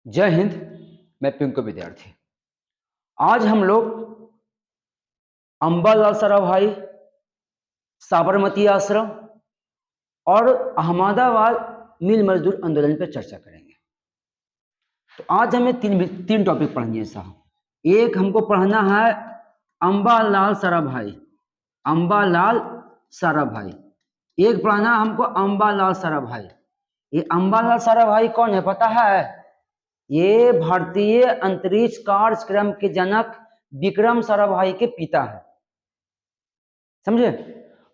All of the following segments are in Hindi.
जय हिंद। मैं पिंकू विद्यार्थी। आज हम लोग अंबालाल साराभाई, साबरमती आश्रम और अहमदाबाद मिल मजदूर आंदोलन पर चर्चा करेंगे। तो आज हमें तीन टॉपिक पढ़नी है साहब। एक हमको पढ़ना है अंबालाल साराभाई, अंबालाल साराभाई। एक पढ़ना है हमको अंबालाल साराभाई। ये अंबालाल साराभाई कौन है पता है? ये भारतीय अंतरिक्ष कार्यक्रम के जनक विक्रम साराभाई के पिता है। समझे?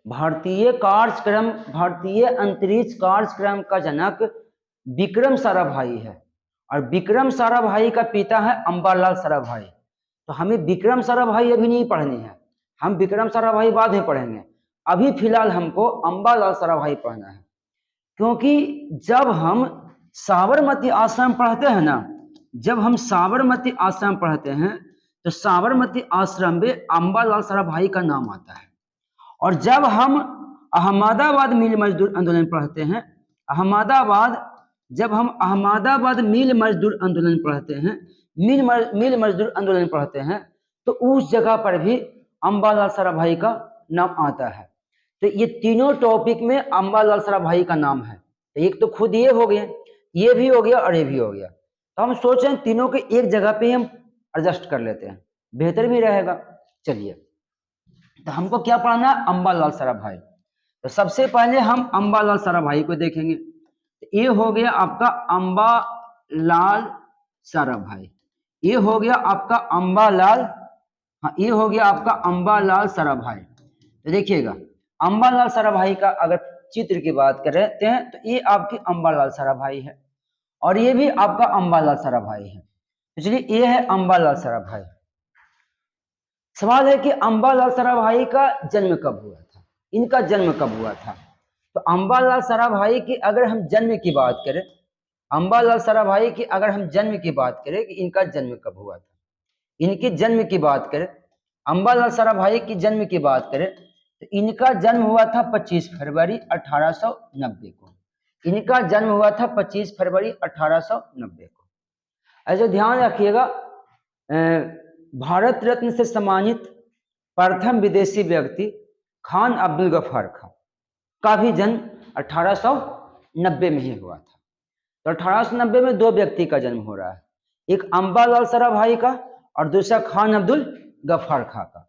भारतीय अंतरिक्ष कार्यक्रम का जनक विक्रम साराभाई है और विक्रम साराभाई का पिता है अंबालाल साराभाई। तो हमें विक्रम साराभाई अभी नहीं पढ़नी है, हम विक्रम साराभाई बाद में पढ़ेंगे। अभी फिलहाल हमको अंबालाल साराभाई पढ़ना है, क्योंकि जब हम साबरमती आश्रम पढ़ते हैं ना, जब हम साबरमती आश्रम पढ़ते हैं तो साबरमती आश्रम में अंबालाल साराभाई का नाम आता है। और जब हम अहमदाबाद मिल मजदूर आंदोलन पढ़ते हैं, जब हम अहमदाबाद मिल मजदूर आंदोलन पढ़ते हैं, मिल मजदूर आंदोलन पढ़ते हैं, तो उस जगह पर भी अंबालाल साराभाई का नाम आता है। तो ये तीनों टॉपिक में अंबालाल साराभाई का नाम है। तो एक तो खुद ये हो गया, ये भी हो गया और ये भी हो गया। तो हम सोच रहे हैं तीनों के एक जगह पे हम एडजस्ट कर लेते हैं, बेहतर भी रहेगा। चलिए, तो हमको क्या पढ़ना है? अंबालाल साराभाई। तो सबसे पहले हम अंबालाल साराभाई को देखेंगे। तो ये हो गया आपका अंबालाल साराभाई, ये हो गया आपका अंबालाल, हाँ ये हो गया आपका अंबालाल साराभाई। तो देखिएगा, अंबालाल साराभाई का अगर चित्र की बात करते हैं तो ये आपकी अंबालाल साराभाई है और ये भी आपका अंबालाल साराभाई है। तो चलिए, ये है अंबालाल साराभाई। सवाल है कि अंबालाल साराभाई का जन्म कब हुआ था, इनका जन्म कब हुआ था? तो अंबालाल साराभाई की अगर हम जन्म की बात करें, अंबालाल साराभाई की अगर हम जन्म की बात करें कि इनका जन्म कब हुआ था, इनके जन्म की बात करें, अंबालाल साराभाई की जन्म की बात करें तो इनका जन्म हुआ था 25 फरवरी 1890 को। इनका जन्म हुआ था 25 फरवरी 1890 को। ऐसे ध्यान रखिएगा, भारत रत्न से सम्मानित प्रथम विदेशी व्यक्ति खान अब्दुल गफ्फार खान का भी जन्म 1890 में ही हुआ था। तो 1890 में दो व्यक्ति का जन्म हो रहा है, एक अंबालाल साराभाई का और दूसरा खान अब्दुल गफ्फार खान का।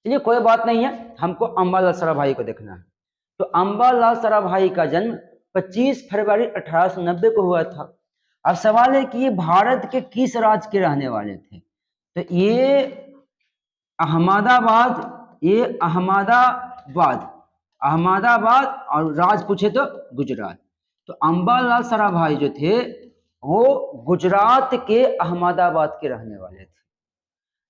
चलिए कोई बात नहीं है, हमको अंबालाल साराभाई को देखना है। तो अंबालाल साराभाई का जन्म 25 फरवरी 1890 को हुआ था। अब सवाल है कि ये भारत के किस राज्य के रहने वाले थे? तो ये अहमदाबाद और राज्य पूछे तो गुजरात। तो अंबालाल साराभाई जो थे वो गुजरात के अहमदाबाद के रहने वाले थे।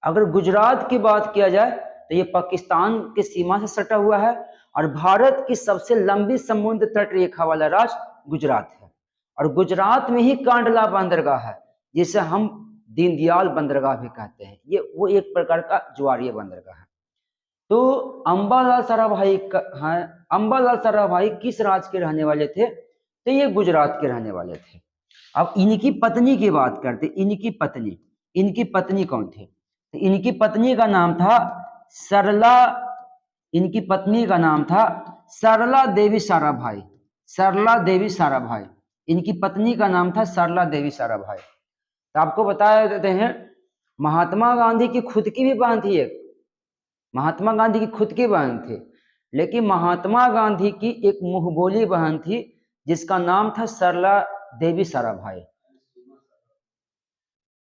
अगर गुजरात की बात किया जाए तो ये पाकिस्तान की सीमा से सटा हुआ है और भारत की सबसे लंबी समुद्र तट रेखा वाला राज्य गुजरात है। और गुजरात में ही कांडला बंदरगाह है, जिसे हम दीनदयाल बंदरगाह भी कहते हैं। ये वो एक प्रकार का ज्वारीय बंदरगाह है। तो अंबालाल साराभाई किस राज्य के रहने वाले थे? तो ये गुजरात के रहने वाले थे। अब इनकी पत्नी की बात करते, इनकी पत्नी कौन थी? तो इनकी पत्नी का नाम था सरला, इनकी पत्नी का नाम था सरला देवी साराभाई। सरला देवी साराभाई, इनकी पत्नी का नाम था सरला देवी साराभाई। तो आपको बता देते हैं, महात्मा गांधी की खुद की भी बहन थी एक, महात्मा गांधी की खुद की बहन थी, लेकिन महात्मा गांधी की एक मुंहबोली बहन थी जिसका नाम था सरला देवी साराभाई।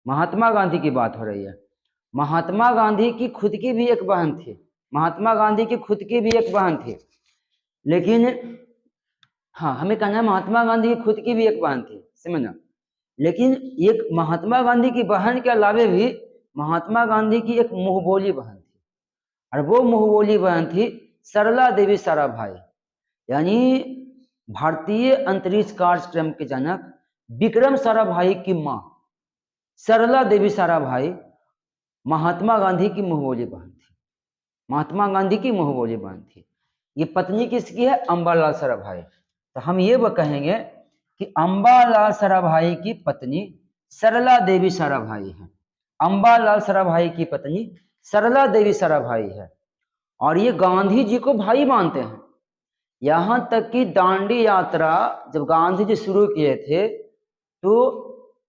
महात्मा गांधी की बात हो रही है। महात्मा गांधी की खुद की भी एक बहन थी, महात्मा गांधी की खुद की भी एक बहन थी, लेकिन हाँ हमें कहना है महात्मा गांधी की खुद की भी एक बहन थी, समझना। लेकिन एक महात्मा गांधी की बहन के अलावे भी महात्मा गांधी की एक मुंहबोली बहन थी और वो मुंहबोली बहन थी सरला देवी साराभाई, यानी भारतीय अंतरिक्ष कार्यक्रम के जनक विक्रम साराभाई की मां सरला देवी साराभाई महात्मा गांधी की मुंहबोली बहन थी, महात्मा गांधी की मुंहबोली बहन थी। ये पत्नी किसकी है? अंबालाल साराभाई। तो हम ये कहेंगे कि अंबालाल साराभाई की पत्नी सरला देवी साराभाई है। अंबालाल साराभाई की पत्नी सरला देवी साराभाई है और ये गांधी जी को भाई मानते हैं। यहां तक कि दांडी यात्रा जब गांधी जी शुरू किए थे तो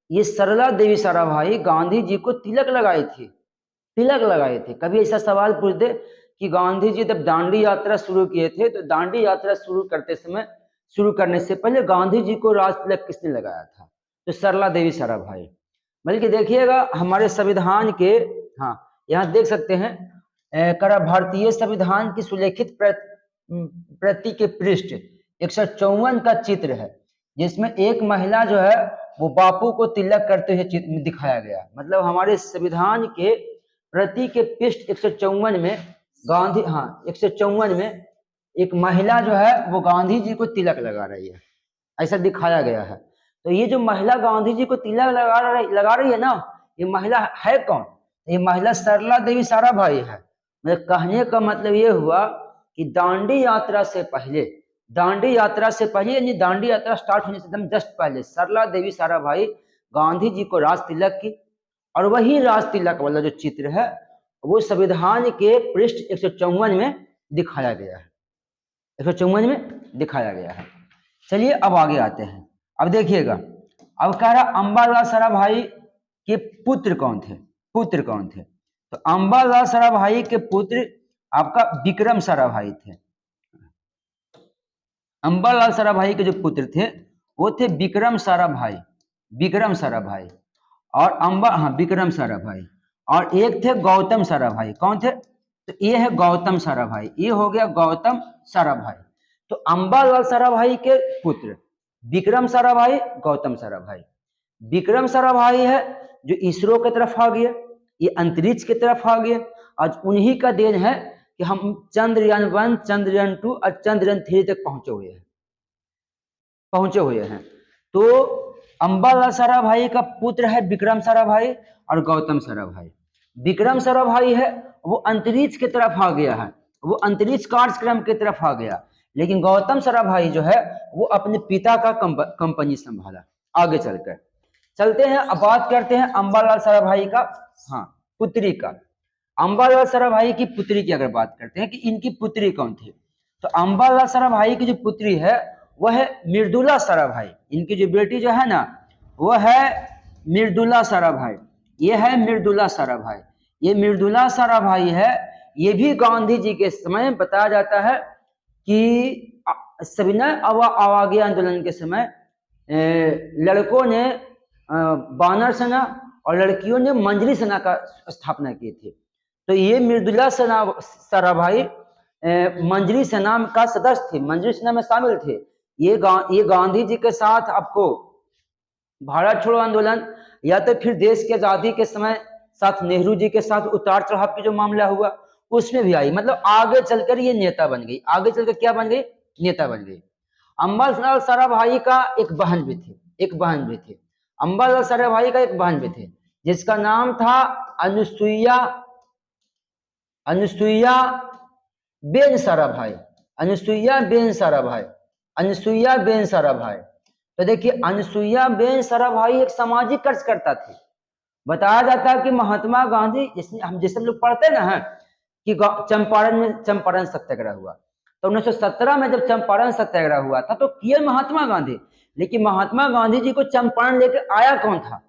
ये सरला देवी साराभाई गांधी जी को तिलक लगाई थी, तिलक लगाए थे। कभी ऐसा सवाल पूछ दे कि गांधी जी जब दांडी यात्रा शुरू किए थे तो दांडी यात्रा शुरू करने से पहले गांधी जी को राज तिलक किसने लगाया था? तो सरला देवी साराभाई। बल्कि देखिएगा हमारे संविधान के, हाँ यहाँ देख सकते हैं करा भारतीय संविधान की सुलेखित प्रति के पृष्ठ 154 का चित्र है, जिसमें एक महिला जो है वो बापू को तिलक करते हुए दिखाया गया। मतलब हमारे संविधान के प्रति के पृष्ठ 154 में गांधी, हाँ 154 में एक महिला जो है वो गांधी जी को तिलक लगा रही है, ऐसा दिखाया गया है। तो ये जो महिला गांधी जी को तिलक लगा रही है ना, ये महिला है कौन? ये महिला सरला देवी साराभाई है। मतलब कहने का मतलब ये हुआ कि दांडी यात्रा से पहले यानी दांडी यात्रा स्टार्ट होने से एकदम जस्ट पहले सरला देवी साराभाई गांधी जी को राज तिलक की, और वही राज तिलक वाला जो चित्र है वो संविधान के पृष्ठ 154 में दिखाया गया है, 154 में दिखाया गया है। चलिए अब आगे आते हैं। अब देखिएगा, अब कह रहा अंबालाल साराभाई के पुत्र कौन थे? तो अंबालाल साराभाई के पुत्र आपका विक्रम साराभाई थे। अंबालाल साराभाई के जो पुत्र थे वो थे विक्रम साराभाई और विक्रम साराभाई, और एक थे गौतम साराभाई। कौन थे? तो ये है गौतम साराभाई, ये हो गया गौतम साराभाई। तो अंबालाल साराभाई के पुत्र विक्रम साराभाई, गौतम साराभाई। विक्रम साराभाई है जो इसरो की तरफ आ गया, ये अंतरिक्ष की तरफ आ गया। आज उन्हीं का देन है कि हम चंद्रयान 1, चंद्रयान 2 और चंद्रयान 3 तक पहुंचे हुए हैं। तो अंबालाल साराभाई का पुत्र है विक्रम साराभाई और गौतम साराभाई। विक्रम साराभाई है वो अंतरिक्ष की तरफ आ गया है, वो अंतरिक्ष कार्यक्रम की तरफ आ गया, लेकिन गौतम साराभाई जो है वो अपने पिता का कंपनी संभाला। आगे चलकर चलते हैं, अब बात करते हैं अंबालाल साराभाई का, हाँ पुत्री का। अंबालाल साराभाई की पुत्री की अगर बात करते हैं कि इनकी पुत्री कौन थी, तो अंबालाल साराभाई की जो पुत्री है वह है मृदुला साराभाई। इनकी जो बेटी जो है ना वो है मृदुला साराभाई, ये है मृदुला साराभाई। ये मृदुला साराभाई है, ये भी गांधी जी के समय बताया जाता है कि सविनय अवज्ञा आंदोलन के समय लड़कों ने बानर सेना और लड़कियों ने मंजरी सेना का स्थापना की थी। तो ये मृदुला साराभाई मंजरी सेना का सदस्य थे, मंजरी सेना में शामिल थे। ये गांधी जी के साथ आपको भारत छोड़ो आंदोलन या तो फिर देश की आजादी के समय साथ नेहरू जी के साथ उतार चढ़ाव की जो मामला हुआ उसमें भी आई। मतलब आगे चलकर ये नेता बन गई, आगे चलकर क्या बन गई? नेता बन गई। अंबालाल साराभाई का एक बहन भी थी, अंबालाल साराभाई का एक बहन भी थी जिसका नाम था अनुसुईया बेन साराभाई। तो देखिए अनुसुईया बेन साराभाई एक सामाजिक कार्यकर्ता थी। बताया जाता है कि महात्मा गांधी, जैसे लोग पढ़ते ना है कि चंपारण में चंपारण सत्याग्रह हुआ, तो 1917 में जब चंपारण सत्याग्रह हुआ था तो किए महात्मा गांधी, लेकिन महात्मा गांधी जी को चंपारण लेकर आया कौन था?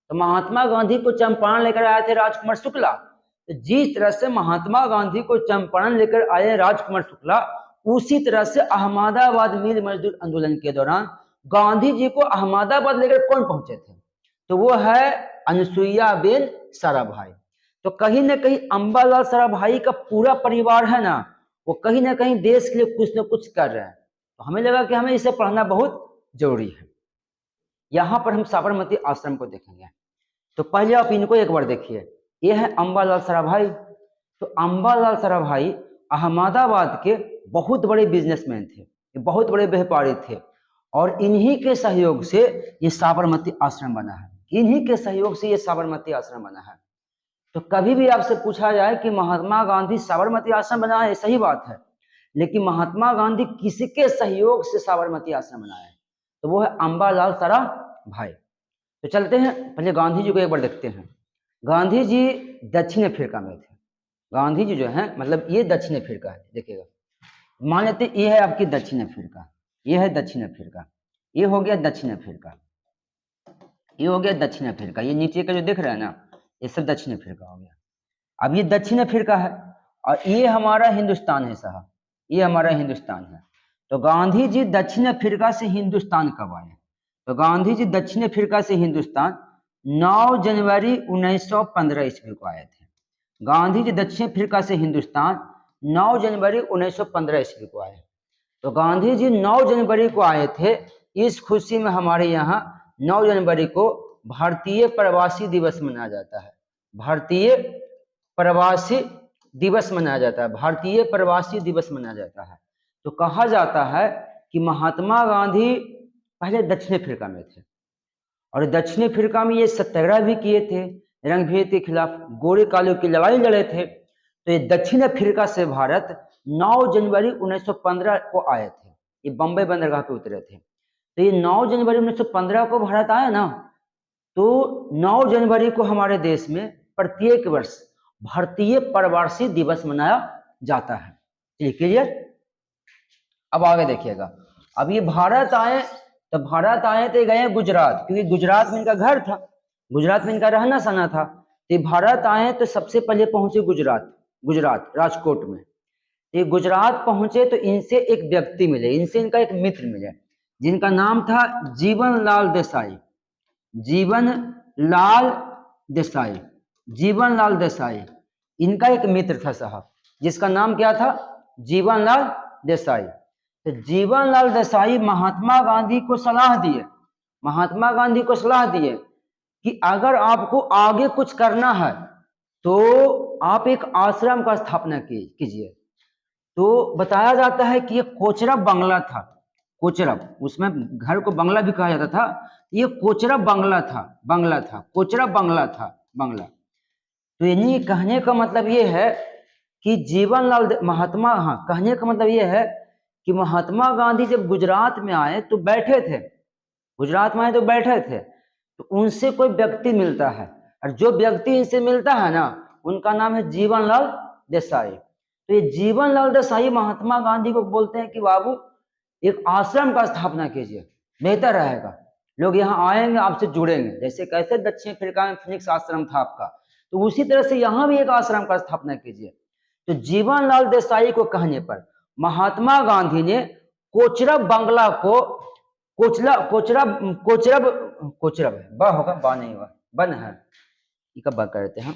तो महात्मा गांधी को चंपारण लेकर आए थे राजकुमार शुक्ला। तो जिस तरह से महात्मा गांधी को चंपारण लेकर आए राजकुमार शुक्ला, उसी तरह से अहमदाबाद मिल मजदूर आंदोलन के दौरान गांधी जी को अहमदाबाद लेकर कौन पहुंचे थे? तो वो है अनुसुईया बेन साराभाई। तो कहीं ना कहीं अंबालाल साराभाई का पूरा परिवार है ना, वो कहीं ना कहीं देश के लिए कुछ ना कुछ कर रहे हैं। तो हमें लगा कि हमें इसे पढ़ना बहुत जरूरी है। यहाँ पर हम साबरमती आश्रम को देखेंगे। तो पहले आप इनको एक बार देखिए, ये है अंबालाल साराभाई। तो अंबालाल साराभाई अहमदाबाद के बहुत बड़े बिजनेसमैन थे, बहुत बड़े व्यापारी थे, और इन्हीं के सहयोग से ये साबरमती आश्रम बना है, तो कभी भी आपसे पूछा जाए कि महात्मा गांधी साबरमती आश्रम बनाए, सही बात है, लेकिन महात्मा गांधी किसके सहयोग से साबरमती आश्रम बनाया है? तो वो है अंबालाल साराभाई। तो चलते हैं, पहले गांधी जी को एक बार देखते हैं। गांधी जी दक्षिण अफ्रीका में थे। गांधी जी जो है मतलब ये दक्षिण अफ्रीका है, देखिएगा, मान लेते ये है आपकी दक्षिण अफ्रीका, ये है दक्षिण अफ्रीका, ये हो गया दक्षिण अफ्रीका, ये हो गया दक्षिण अफ्रीका, ये नीचे का जो दिख रहा है ना ये सब दक्षिण अफ्रीका हो गया। अब ये दक्षिण अफ्रीका है और ये हमारा हिंदुस्तान है साहब, ये हमारा हिंदुस्तान है। तो गांधी जी दक्षिण अफ्रीका से हिंदुस्तान कब आए? तो गांधी जी दक्षिण अफ्रीका से हिंदुस्तान 9 जनवरी 1915 ईस्वी को आए थे। गांधी जी दक्षिण अफ्रीका से हिंदुस्तान 9 जनवरी 1915 ईस्वी को आए। तो गांधी जी 9 जनवरी को आए थे। इस खुशी में हमारे यहाँ 9 जनवरी को भारतीय प्रवासी दिवस मनाया जाता है। भारतीय प्रवासी दिवस मनाया जाता है, भारतीय प्रवासी दिवस मनाया जाता है। तो कहा जाता है कि महात्मा गांधी पहले दक्षिण अफ्रीका में थे और दक्षिण अफ्रीका में ये सत्याग्रह भी किए थे, रंगभेद के खिलाफ गोरे कालों की लड़ाई लड़े थे। तो ये दक्षिण अफ्रीका से भारत 9 जनवरी 1915 को आए थे, ये बम्बई बंदरगाह पे उतरे थे। तो ये 9 जनवरी 1915 को भारत आए ना, तो 9 जनवरी को हमारे देश में प्रत्येक वर्ष भारतीय प्रवासी दिवस मनाया जाता है। चलिए क्लियर। अब आगे देखिएगा, अब ये भारत आए, तो भारत आए तो गए गुजरात, क्योंकि गुजरात में इनका घर था, गुजरात में इनका रहना सहना था। तो भारत आए तो सबसे पहले पहुंचे गुजरात राजकोट में। ये गुजरात पहुंचे तो इनसे एक व्यक्ति मिले, इनसे इनका एक मित्र मिले जिनका नाम था जीवनलाल देसाई। जीवनलाल देसाई इनका एक मित्र था साहब, जिसका नाम क्या था? जीवनलाल देसाई। तो जीवनलाल देसाई महात्मा गांधी को सलाह दिए कि अगर आपको आगे कुछ करना है तो आप एक आश्रम का स्थापना कीजिए। तो बताया जाता है कि ये कोचरब बंगला था, कोचरब, उसमें घर को बंगला भी कहा जाता था, ये कोचरब बंगला था, कोचरब बंगला था, बंगला। तो यानी कहने का मतलब ये है कि कहने का मतलब ये है कि महात्मा गांधी जब गुजरात में आए तो बैठे थे, तो उनसे कोई व्यक्ति मिलता है और जो व्यक्ति इनसे मिलता है ना उनका नाम है जीवनलाल देसाई। तो ये जीवनलाल देसाई महात्मा गांधी को बोलते हैं कि बाबू एक आश्रम का स्थापना कीजिए, बेहतर रहेगा, लोग यहाँ आएंगे, आपसे जुड़ेंगे। जैसे कैसे दक्षिण अफ्रीका में फिनिक्स आश्रम था आपका, तो उसी तरह से यहाँ भी एक आश्रम का स्थापना कीजिए। तो जीवनलाल देसाई को कहने पर महात्मा गांधी ने कोचरब बंगला को कोचरब है, बा होगा, बा नहीं हुआ, बन है, ये कब बात करते हैं हम।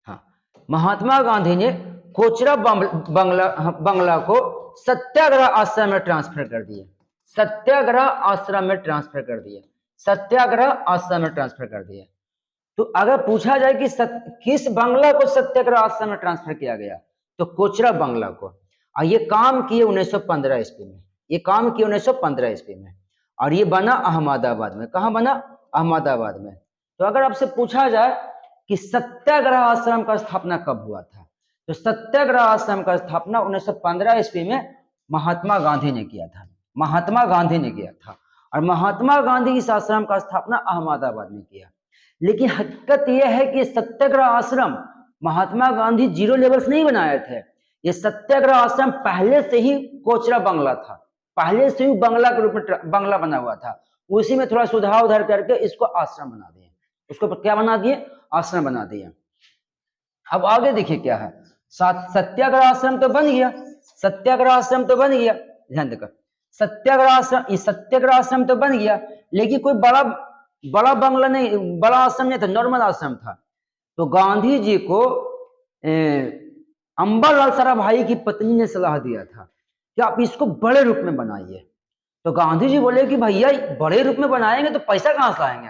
हाँ, महात्मा गांधी ने कोचरब बंगला को सत्याग्रह आश्रम में ट्रांसफर कर दिए, सत्याग्रह आश्रम में ट्रांसफर कर दिया। तो अगर पूछा जाए कि किस बंगला को सत्याग्रह आश्रम में ट्रांसफर किया गया, तो कोचरब बंगला को। और ये काम किए 1915 ईस्वी में, और ये बना अहमदाबाद में। कहाँ बना? अहमदाबाद में। तो अगर आपसे पूछा जाए कि सत्याग्रह आश्रम का स्थापना कब हुआ था, तो सत्याग्रह आश्रम का स्थापना 1915 ईस्वी में महात्मा गांधी ने किया था, और महात्मा गांधी इस आश्रम का स्थापना अहमदाबाद में किया। लेकिन हकीकत यह है कि सत्याग्रह आश्रम महात्मा गांधी जीरो लेवल्स नहीं बनाए थे। ये सत्याग्रह आश्रम पहले से ही कोचरब बंगला था, पहले से ही बंगला के रूप में बंगला बना हुआ था, उसी में थोड़ा सुधार उधार करके इसको आश्रम बना दिए, उसको क्या बना दिए? आश्रम बना दिए। अब आगे देखिए क्या है, सत्याग्रह आश्रम तो बन गया, ध्यान देकर, सत्याग्रह आश्रम तो बन गया, लेकिन कोई बड़ा बंगला नहीं, बड़ा आश्रम नहीं था, नॉर्मल आश्रम था। तो गांधी जी को अंबालाल साराभाई की पत्नी ने सलाह दिया था कि आप इसको बड़े रूप में बनाइए। तो गांधी जी बोले कि भैया बड़े रूप में बनाएंगे तो पैसा कहां से लाएंगे?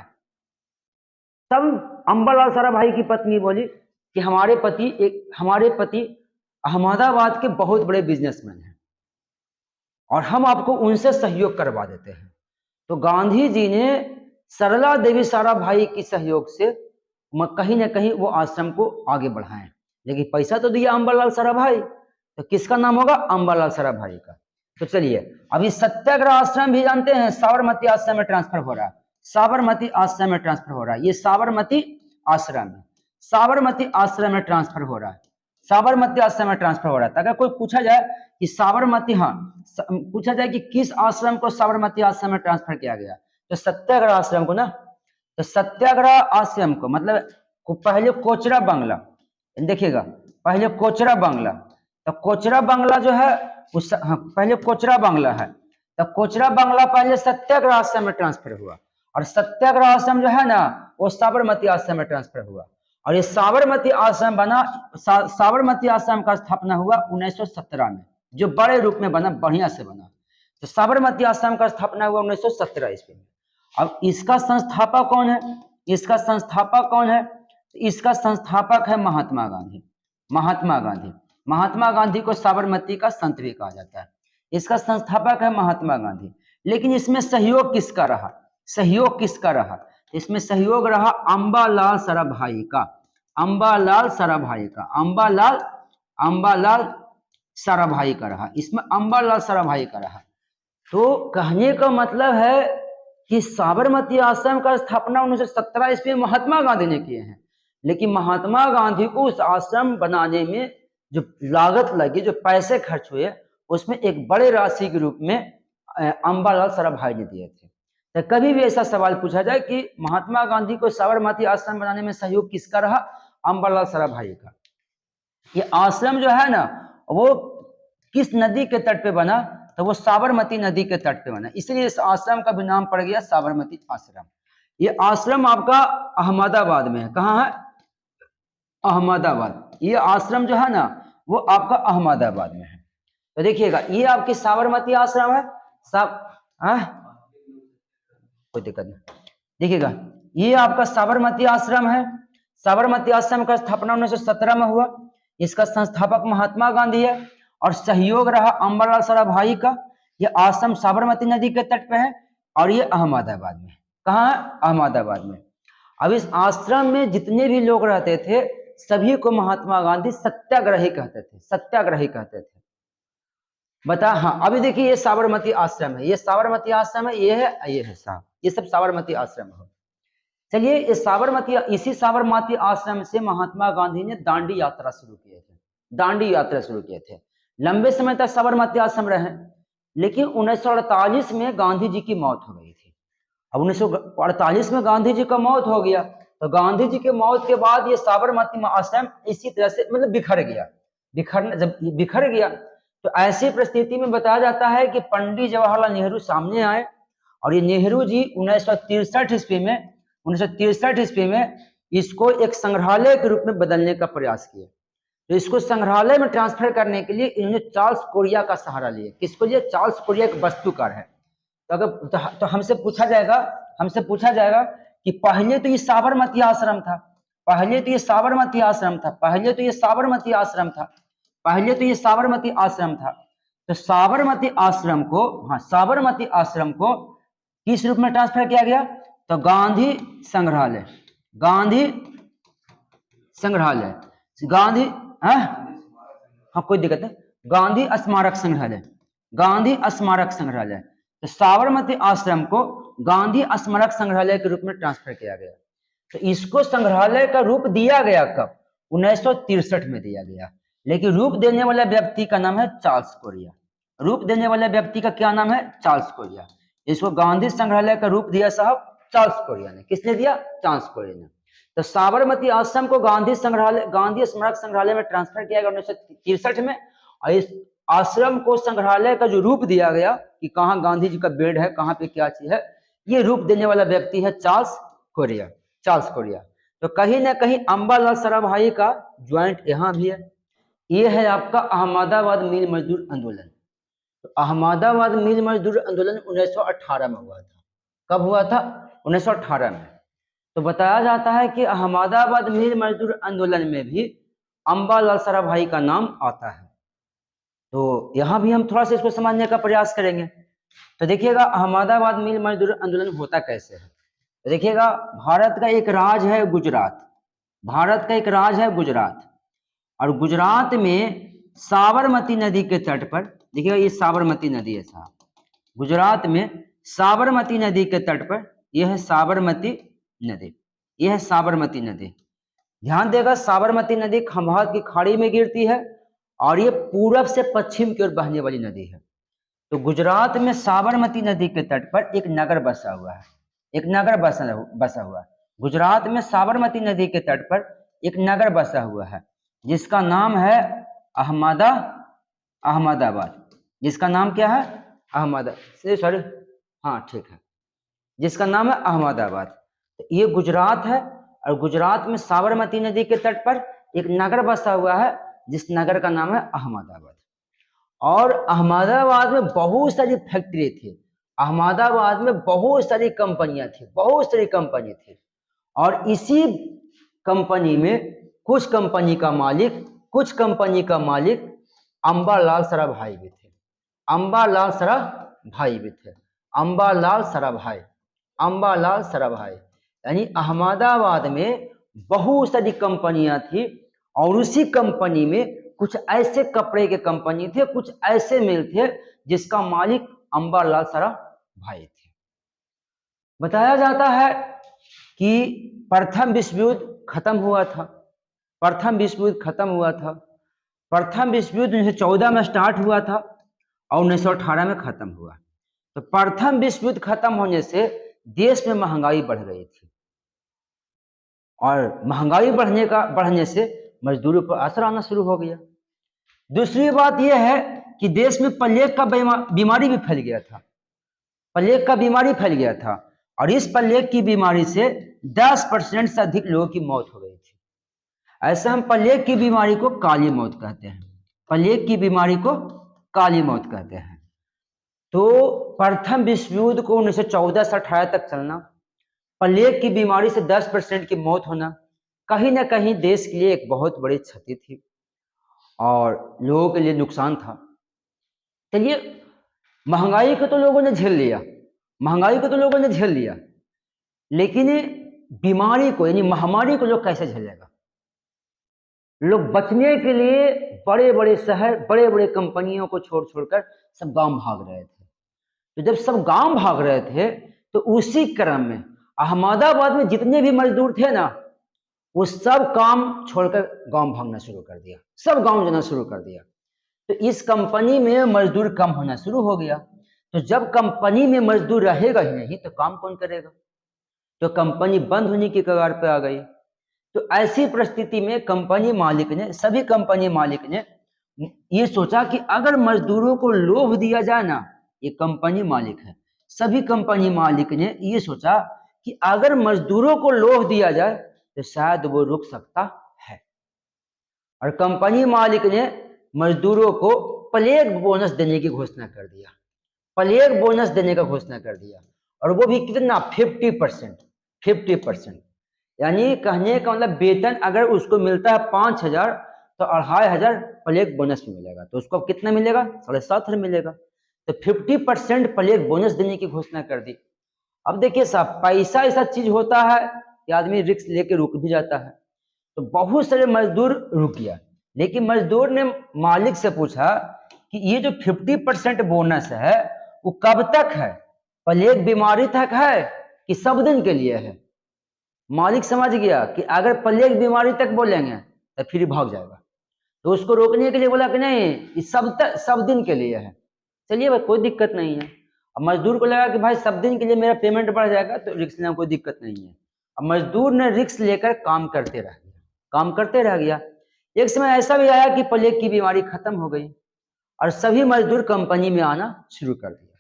तब अंबालाल साराभाई की पत्नी बोली कि हमारे पति अहमदाबाद के बहुत बड़े बिजनेसमैन हैं और हम आपको उनसे सहयोग करवा देते हैं। तो गांधी जी ने सरला देवी साराभाई की सहयोग से कहीं ना कहीं वो आश्रम को आगे बढ़ाएं, लेकिन पैसा तो दिया अंबालाल साराभाई, तो किसका नाम होगा? अंबालाल साराभाई का। तो चलिए, अभी सत्याग्रह आश्रम भी जानते हैं, साबरमती आश्रम में ट्रांसफर हो रहा है। साबरमती आश्रम में ट्रांसफर हो रहा है। ये साबरमती आश्रम है, साबरमती आश्रम में ट्रांसफर हो रहा है, साबरमती आश्रम में ट्रांसफर हो रहा है। अगर कोई पूछा जाए कि साबरमती, हाँ पूछा जाए कि किस आश्रम को साबरमती आश्रम में ट्रांसफर किया गया, तो सत्याग्रह आश्रम को ना। तो सत्याग्रह आश्रम को मतलब पहले कोचरा बंगला, देखिएगा पहले कोचरा बंगला, तो कोचरा बंगला जो है उस, हाँ पहले कोचरा बंगला है, तो कोचरा बंगला पहले सत्याग्रह आश्रम में ट्रांसफर हुआ, और सत्याग्रह आश्रम जो है ना वो साबरमती आश्रम में ट्रांसफर हुआ। और ये साबरमती आश्रम बना, साबरमती आश्रम का स्थापना हुआ 1917 में, जो बड़े रूप में बना, बढ़िया से बना। तो साबरमती आश्रम का स्थापना हुआ 1917 ईस्वी में। अब इसका संस्थापक कौन है, इसका संस्थापक कौन है, इसका संस्थापक है महात्मा गांधी। महात्मा गांधी, महात्मा गांधी को साबरमती का संत भी कहा जाता है। इसका संस्थापक है महात्मा गांधी। लेकिन इसमें सहयोग किसका रहा, सहयोग किसका रहा, इसमें सहयोग रहा अंबालाल साराभाई का, अंबालाल साराभाई का, अंबालाल साराभाई का रहा, इसमें अंबालाल साराभाई का रहा। तो कहने का मतलब है कि साबरमती आश्रम का स्थापना 1917 ईस्वी में महात्मा गांधी ने किए हैं, लेकिन महात्मा गांधी को उस आश्रम बनाने में जो लागत लगी, जो पैसे खर्च हुए, उसमें एक बड़े राशि के रूप में अंबालाल साराभाई ने दिए थे। तो कभी भी ऐसा सवाल पूछा जाए कि महात्मा गांधी को साबरमती आश्रम बनाने में सहयोग किसका रहा, अंबालाल साराभाई का। ये आश्रम जो है ना वो किस नदी के तट पे बना, तो वो साबरमती नदी के तट पे बना, इसलिए इस आश्रम का भी नाम पड़ गया साबरमती आश्रम। ये आश्रम आपका अहमदाबाद में है, कहाँ है, अहमदाबाद। ये आश्रम जो है ना वो आपका अहमदाबाद में है। तो देखिएगा ये आपकी साबरमती आश्रम है, कोई दिक्कत नहीं। देखिएगा ये आपका साबरमती आश्रम है। साबरमती आश्रम का स्थापना 1917 में हुआ। इसका संस्थापक महात्मा गांधी है और सहयोग रहा अंबालाल साराभाई का। ये आश्रम साबरमती नदी के तट पे है और ये अहमदाबाद में। कहाँ है, अहमदाबाद में। अब इस आश्रम में जितने भी लोग रहते थे सभी को महात्मा गांधी सत्याग्रही कहते थे, सत्याग्रही कहते थे। बता, हाँ अभी देखिए ये साबरमती आश्रम है, ये साबरमती आश्रम है, ये है साहब, ये सब साबरमती आश्रम है। चलिए इस साबरमती, इसी साबरमती आश्रम से महात्मा गांधी ने दांडी यात्रा शुरू किए थे, दांडी यात्रा शुरू किए थे। लंबे समय तक साबरमती आश्रम रहे, लेकिन 1948 में गांधी जी की मौत हो गई थी। अब 1948 में गांधी जी का मौत हो गया, तो गांधी जी के मौत के बाद ये साबरमती आश्रम इसी तरह से मतलब बिखर गया। जब बिखर गया तो ऐसी परिस्थिति में बताया जाता है कि पंडित जवाहरलाल नेहरू सामने आए और ये नेहरू जी 1963 ईस्वी में इसको एक संग्रहालय के रूप में बदलने का प्रयास किया। तो इसको संग्रहालय में ट्रांसफर करने के लिए इन्होंने चार्ल्स कोरिया का सहारा लिया। किसको लिए, चार्ल्स कोरिया एक वास्तुकार है। तो अगर तो हमसे पूछा जाएगा कि पहले तो ये साबरमती आश्रम था, पहले तो ये साबरमती आश्रम था, पहले तो ये साबरमती आश्रम था, पहले तो ये साबरमती आश्रम था। तो साबरमती आश्रम को, हाँ साबरमती आश्रम को किस रूप में ट्रांसफर किया गया, तो गांधी संग्रहालय, गांधी संग्रहालय, गांधी, हाँ कोई दिक्कत है, गांधी स्मारक संग्रहालय, गांधी स्मारक संग्रहालय। तो साबरमती आश्रम को गांधी स्मारक संग्रहालय के रूप में ट्रांसफर किया गया। तो इसको संग्रहालय का रूप दिया गया कब, 1963 में दिया गया। लेकिन रूप देने वाला व्यक्ति का नाम है चार्ल्स कोरिया। रूप देने वाले व्यक्ति का क्या नाम है, चार्ल्स कोरिया। इसको गांधी संग्रहालय का रूप दिया साहब चार्ल्स कोरिया ने। किसने दिया, चार्ल्स कोरिया ने। तो साबरमती आश्रम को गांधी संग्रहालय, गांधी स्मारक संग्रहालय में ट्रांसफर किया गया 1963 में। और इस आश्रम को संग्रहालय का जो रूप दिया गया कि कहाँ गांधी जी का बेड है, कहाँ पे क्या चीज है, ये रूप देने वाला व्यक्ति है चार्ल्स कोरिया, चार्ल्स कोरिया। तो कहीं ना कहीं अंबालाल साराभाई का ज्वाइंट यहाँ भी है। ये है आपका अहमदाबाद मिल मजदूर आंदोलन। तो अहमदाबाद मिल मजदूर आंदोलन 1918 में हुआ था। कब हुआ था, 1918 में। तो बताया जाता है कि अहमदाबाद मिल मजदूर आंदोलन में भी अंबालाल साराभाई का नाम आता है। तो यहाँ भी हम थोड़ा सा इसको समझने का प्रयास करेंगे। तो देखिएगा अहमदाबाद मिल मजदूर आंदोलन होता कैसे है। तो देखिएगा भारत का एक राज्य है गुजरात, भारत का एक राज्य है गुजरात, और गुजरात में साबरमती नदी के तट पर, देखिएगा ये साबरमती नदी है साहब, गुजरात में साबरमती नदी के तट पर यह है साबरमती नदी, यह है साबरमती नदी। ध्यान देगा, साबरमती नदी खंभात की खाड़ी में गिरती है और ये पूरब से पश्चिम की ओर बहने वाली नदी है। तो गुजरात में साबरमती नदी के तट पर एक नगर बसा हुआ है, एक नगर बसा हुआ है। गुजरात में साबरमती नदी के तट पर एक नगर बसा हुआ है जिसका नाम है अहमदाबाद। जिसका नाम क्या है? सॉरी, हाँ ठीक है, जिसका नाम है अहमदाबाद। तो ये गुजरात है और गुजरात में साबरमती नदी के तट पर एक नगर बसा हुआ है जिस नगर का नाम है अहमदाबाद। और अहमदाबाद में बहुत सारी फैक्ट्री थी, अहमदाबाद में बहुत सारी कंपनियां थी, बहुत सारी कंपनी थी। और इसी कंपनी में कुछ कंपनी का मालिक अंबालाल साराभाई भी थे, अंबालाल साराभाई। यानी अहमदाबाद में बहुत सारी कंपनियां थी और उसी कंपनी में कुछ ऐसे कपड़े के कंपनी थे, कुछ ऐसे मिल थे जिसका मालिक अंबालाल साराभाई थे। बताया जाता है कि प्रथम विश्व युद्ध खत्म हुआ था। प्रथम विश्व युद्ध 1914 में स्टार्ट हुआ था और 1918 में खत्म हुआ। तो प्रथम विश्व युद्ध खत्म होने से देश में महंगाई बढ़ गई थी और महंगाई बढ़ने से मजदूरों पर असर आना शुरू हो गया। दूसरी बात यह है कि देश में प्लेग का बीमारी भी फैल गया था, प्लेग का बीमारी फैल गया था और इस प्लेग की बीमारी से 10% से अधिक लोगों की मौत हो गई थी। ऐसे हम प्लेग की बीमारी को काली मौत कहते हैं, प्लेग की बीमारी को काली मौत कहते हैं। तो प्रथम विश्व युद्ध को 1914 से 18 तक चलना, प्लेग की बीमारी से 10% की मौत होना कहीं ना कहीं देश के लिए एक बहुत बड़ी क्षति थी और लोगों के लिए नुकसान था। चलिए, महंगाई को तो लोगों ने झेल लिया, लेकिन बीमारी को यानी महामारी को लोग कैसे झेलेगा? लोग बचने के लिए बड़े बड़े शहर, बड़े बड़े कंपनियों को छोड़कर सब गांव भाग रहे थे। तो जब सब गांव भाग रहे थे तो उसी क्रम में अहमदाबाद में जितने भी मजदूर थे ना, वो सब काम छोड़कर गांव भागना शुरू कर दिया, सब गांव जाना शुरू कर दिया। तो इस कंपनी में मजदूर कम होना शुरू हो गया। तो जब कंपनी में मजदूर रहेगा ही नहीं तो काम कौन करेगा? तो कंपनी बंद होने की कगार पे आ गई। तो ऐसी परिस्थिति में सभी कंपनी मालिक ने ये सोचा कि अगर मजदूरों को लोभ दिया जाए ना, ये कंपनी मालिक है, सभी कंपनी मालिक ने ये सोचा कि अगर मजदूरों को लोभ दिया जाए तो शायद वो रुक सकता है। और कंपनी मालिक ने मजदूरों को प्लेग बोनस देने की घोषणा कर दिया, प्लेग बोनस देने का घोषणा कर दिया। और वो भी कितना? 50%। यानी कहने का मतलब वेतन अगर उसको मिलता है 5,000 तो 2,500 प्लेग बोनस भी मिलेगा। तो उसको कितना मिलेगा? 7,500 मिलेगा। तो 50% प्लेग बोनस देने की घोषणा कर दी। अब देखिए साहब, पैसा ऐसा चीज होता है कि आदमी रिस्क लेके रुक भी जाता है। तो बहुत सारे मजदूर रुक गया, लेकिन मजदूर ने मालिक से पूछा कि ये जो 50% बोनस है वो कब तक है? प्लेग बीमारी तक है कि सब दिन के लिए है? मालिक समझ गया कि अगर प्लेग बीमारी तक बोलेंगे तो फिर भाग जाएगा। तो उसको रोकने के लिए बोला कि नहीं, ये सब दिन के लिए है। चलिए भाई, कोई दिक्कत नहीं है। अब मजदूर को लगा कि भाई सब दिन के लिए मेरा पेमेंट बढ़ जाएगा तो रिस्क लेना कोई दिक्कत नहीं है। अब मजदूर ने रिस्क लेकर काम करते रह गया। एक समय ऐसा भी आया कि प्लेग की बीमारी खत्म हो गई और सभी मजदूर कंपनी में आना शुरू कर दिया।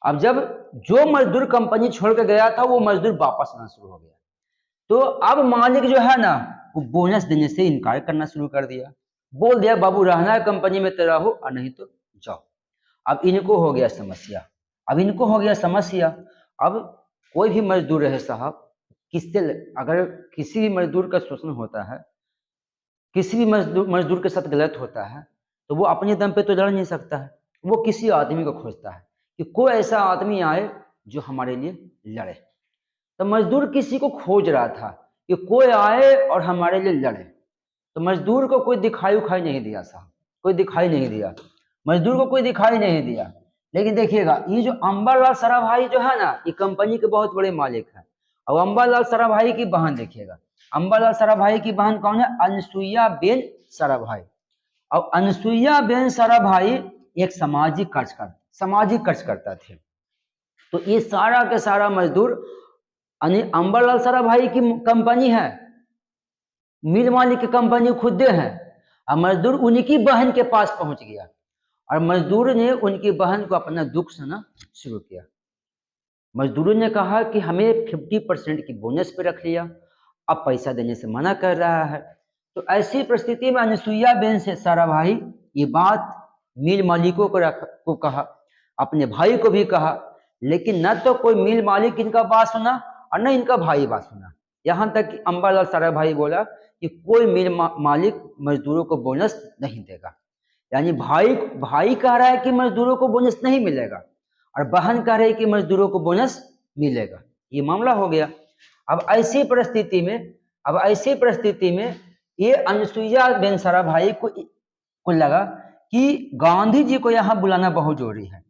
अब जब जो मजदूर कंपनी छोड़ के गया था वो मजदूर वापस आना शुरू हो गया। तो अब मालिक जो है ना, वो बोनस देने से इनकार करना शुरू कर दिया। बोल दिया बाबू रहना है कंपनी में तो रहो और नहीं तो जाओ। अब इनको हो गया समस्या। अब कोई भी मजदूर रहे साहब, अगर किसी भी मजदूर का शोषण होता है, किसी भी मजदूर के साथ गलत होता है तो वो अपने दम पे तो लड़ नहीं सकता है। वो किसी आदमी को खोजता है कि कोई ऐसा आदमी आए जो हमारे लिए लड़े। तो मजदूर किसी को खोज रहा था कि कोई आए और हमारे लिए लड़े। तो मजदूर को कोई दिखाई नहीं दिया साहब, मजदूर को कोई दिखाई नहीं दिया। लेकिन देखिएगा ये जो अंबालाल साराभाई जो है ना, ये कंपनी के बहुत बड़े मालिक है। और अंबालाल साराभाई की बहन देखिएगा, अंबालाल साराभाई की बहन कौन है? अनसुईया बेन साराभाई। और अनसुईया बेन साराभाई एक सामाजिक कार्यकर्ता थे। तो ये सारा के सारा मजदूर अंबालाल साराभाई की कंपनी है, मिल मालिक की कंपनी खुद है, और मजदूर उनकी बहन के पास पहुंच गया और मजदूर ने उनकी बहन को अपना दुख सुना शुरू किया। मजदूरों ने कहा कि हमें 50% की बोनस पे रख लिया, अब पैसा देने से मना कर रहा है। तो ऐसी परिस्थिति में अनसुईया बेन से साराभाई ये बात मिल मालिकों को कहा, अपने भाई को भी कहा, लेकिन न तो कोई मिल मालिक इनका बात सुना और न इनका भाई बात सुना। यहां तक कि अंबालाल साराभाई बोला कि कोई मिल मालिक मजदूरों को बोनस नहीं देगा। यानी भाई कह रहा है कि मजदूरों को बोनस नहीं मिलेगा और बहन कह रही है कि मजदूरों को बोनस मिलेगा। ये मामला हो गया। अब ऐसी परिस्थिति में ये अनसुईया बेन साराभाई को लगा कि गांधी जी को यहाँ बुलाना बहुत जरूरी है,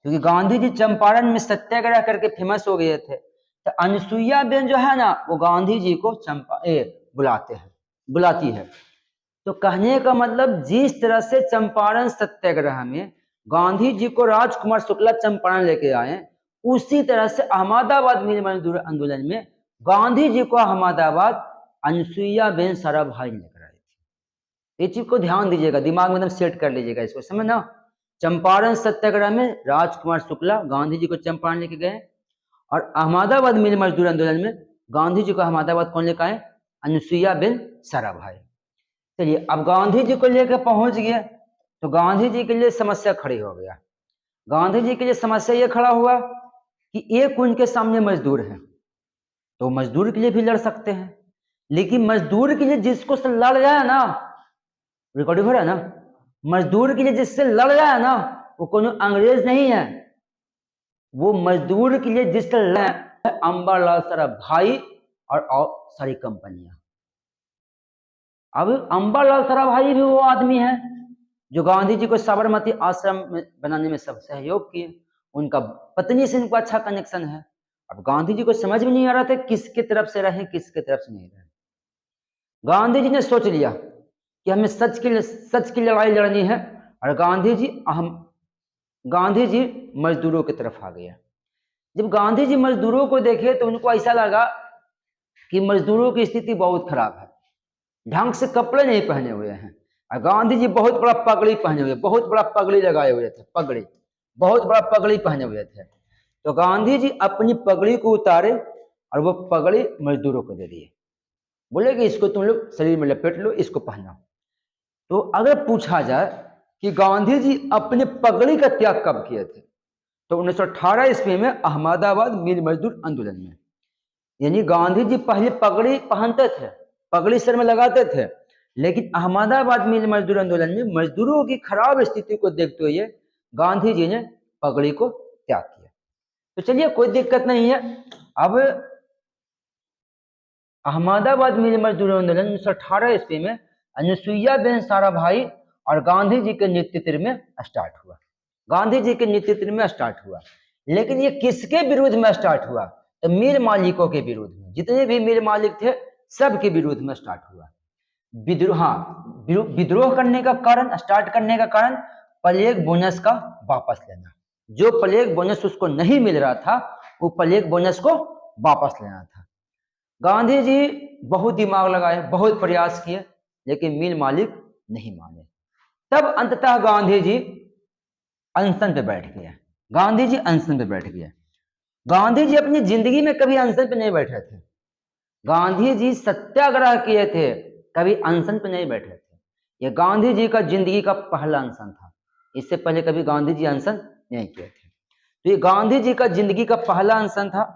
क्योंकि गांधी जी चंपारण में सत्याग्रह करके फेमस हो गए थे। तो अनसुईया बेन जो है ना, वो गांधी जी को बुलाती है। तो कहने का मतलब, जिस तरह से चंपारण सत्याग्रह में गांधी जी को राजकुमार शुक्ला चंपारण लेके आए, उसी तरह से अहमदाबाद मिल मजदूर आंदोलन में गांधी जी को अहमदाबाद अनसुईया बेन साराभाई लेकर आए थे। इस चीज को ध्यान दीजिएगा, दिमाग में एकदम सेट कर लीजिएगा इसको, समझना। चंपारण सत्याग्रह में राजकुमार शुक्ला गांधी जी को चंपारण लेके गए और अहमदाबाद मिल मजदूर आंदोलन में गांधी जी को अहमदाबाद कौन लेकर आए? अनसुईया बेन साराभाई। चलिए, अब गांधी जी को लेकर पहुंच गए तो गांधी जी के लिए समस्या खड़ी हो गया। गांधी जी के लिए समस्या यह खड़ा हुआ कि एक उनके सामने मजदूर है, तो मजदूर के लिए भी लड़ सकते हैं, लेकिन मजदूर के लिए जिसको से लड़ जाए ना, रिकॉर्डिंग हो रहा है ना, मजदूर के लिए जिससे लड़ जाए ना, वो कोनो अंग्रेज नहीं है। वो मजदूर के लिए जिससे लड़ अंबालाल साराभाई और सारी कंपनियां। अब अंबालाल साराभाई भी वो आदमी है जो गांधी जी को साबरमती आश्रम बनाने में सब सहयोग किए। उनका पत्नी से इनको अच्छा कनेक्शन है। अब गांधी जी को समझ में नहीं आ रहा था किसके तरफ से रहे, किसके तरफ से नहीं रहे। गांधी जी ने सोच लिया कि हमें सच की लड़ाई लड़नी है, और गांधी जी मजदूरों की तरफ आ गया। जब गांधी जी मजदूरों को देखे तो उनको ऐसा लगा कि मजदूरों की स्थिति बहुत खराब है, ढंग से कपड़े नहीं पहने हुए हैं, और गांधी जी बहुत बड़ा पगड़ी पहने हुए, बहुत बड़ा पगड़ी लगाए हुए थे, बहुत बड़ा पगड़ी पहने हुए थे। तो गांधी जी अपनी पगड़ी को उतारे और वो पगड़ी मजदूरों को दे दिए, बोले कि इसको तुम लोग शरीर में लपेट लो, इसको पहना। तो अगर पूछा जाए कि गांधी जी अपने पगड़ी का त्याग कब किए थे, तो 1918 ईस्वी में अहमदाबाद मिल मजदूर आंदोलन में। यानी गांधी जी पहले पगड़ी पहनते थे, पगड़ी सर में लगाते थे, लेकिन अहमदाबाद मिल मजदूर आंदोलन में मजदूरों की खराब स्थिति को देखते हुए गांधी जी ने पगड़ी को त्याग किया। तो चलिए, कोई दिक्कत नहीं है। अब अहमदाबाद मिल मजदूर आंदोलन 1918 ईस्वी में अनसुईया बेन साराभाई और गांधी जी के नेतृत्व में स्टार्ट हुआ। गांधी जी के नेतृत्व में स्टार्ट हुआ, लेकिन ये किसके विरुद्ध में स्टार्ट हुआ? तो मिल मालिकों के विरुद्ध में। जितने भी मिल मालिक थे सबके विरुद्ध में स्टार्ट हुआ। विद्रोह करने का कारण, स्टार्ट करने का कारण प्लेग बोनस का वापस लेना। जो प्लेग बोनस उसको नहीं मिल रहा था, वो प्लेग बोनस को वापस लेना था। गांधी जी बहुत दिमाग लगाए, बहुत प्रयास किए, लेकिन मिल मालिक नहीं माने। तब अंततः गांधी जी अनशन पे बैठ गए। गांधी जी अनशन पे बैठ गए। गांधी जी अपनी जिंदगी में कभी अनशन पे नहीं बैठे थे। गांधी जी सत्याग्रह किए थे, कभी अनशन पे नहीं बैठे थे। यह गांधी जी का जिंदगी का पहला अनशन था। इससे पहले कभी गांधी जी अनशन नहीं किए थे। तो ये गांधी जी का जिंदगी का पहला अनशन था।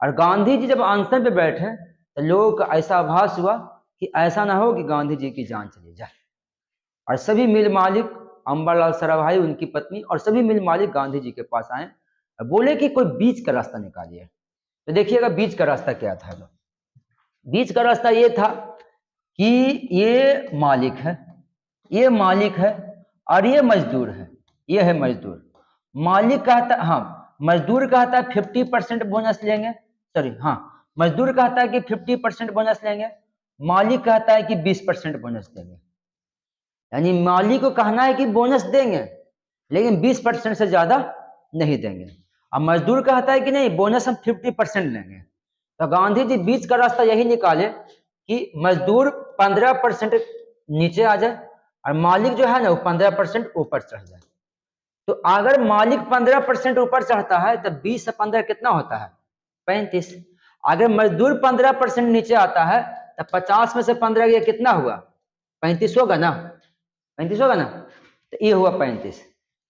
और गांधी जी जब अनशन पे बैठे तो लोगों का ऐसा आभास हुआ कि ऐसा ना हो कि गांधी जी की जान चली जाए। और सभी मिल मालिक, अंबालाल साराभाई, उनकी पत्नी और सभी मिल मालिक गांधी जी के पास आए और बोले कि कोई बीच का रास्ता निकालिए। तो देखिएगा बीच का रास्ता क्या था। बीच का रास्ता ये था कि ये मालिक है और ये मजदूर है, ये है मजदूर, मालिक कहता, हाँ मजदूर कहता है 50% बोनस लेंगे, सॉरी हाँ मजदूर कहता है कि 50% बोनस लेंगे, मालिक कहता है कि 20% बोनस देंगे। यानी मालिक को कहना है कि बोनस देंगे लेकिन 20% से ज्यादा नहीं देंगे। अब मजदूर कहता है कि नहीं बोनस हम 50% लेंगे। तो गांधी जी बीच का रास्ता यही निकाले कि मजदूर 15% नीचे आ जाए और मालिक जो है ना वो 15% ऊपर चढ़ जाए। तो अगर मालिक 15% ऊपर चढ़ता है तो 20 से 15 कितना होता है, 35। अगर मजदूर 15% नीचे आता है तो 50 में से 15 ये कितना हुआ, 35 होगा ना, 35 होगा ना, तो ये हुआ 35।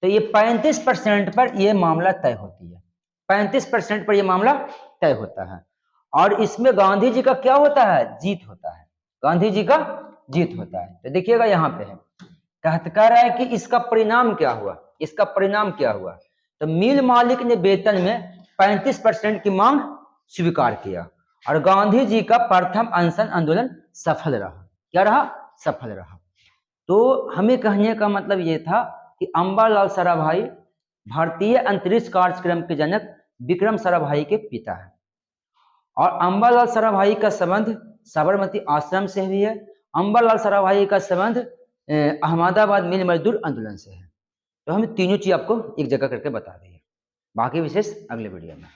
तो ये 35% पर यह मामला तय होती है, 35% पर यह मामला तय होता है। और इसमें गांधी जी का क्या होता है, जीत होता है, गांधी जी का जीत होता है। तो देखिएगा यहाँ पे है कह रहा है कि इसका परिणाम क्या हुआ, इसका परिणाम क्या हुआ। तो मिल मालिक ने वेतन में 35% की मांग स्वीकार किया और गांधी जी का प्रथम अनशन आंदोलन सफल रहा। क्या रहा, सफल रहा। तो हमें कहने का मतलब ये था कि अंबालाल साराभाई भारतीय अंतरिक्ष कार्यक्रम के जनक विक्रम साराभाई के पिता है और अंबालाल साराभाई का संबंध साबरमती आश्रम से भी है। अंबालाल साराभाई का संबंध अहमदाबाद मिल मजदूर आंदोलन से है। तो हम तीनों चीज आपको एक जगह करके बता देंगे, बाकी विशेष अगले वीडियो में।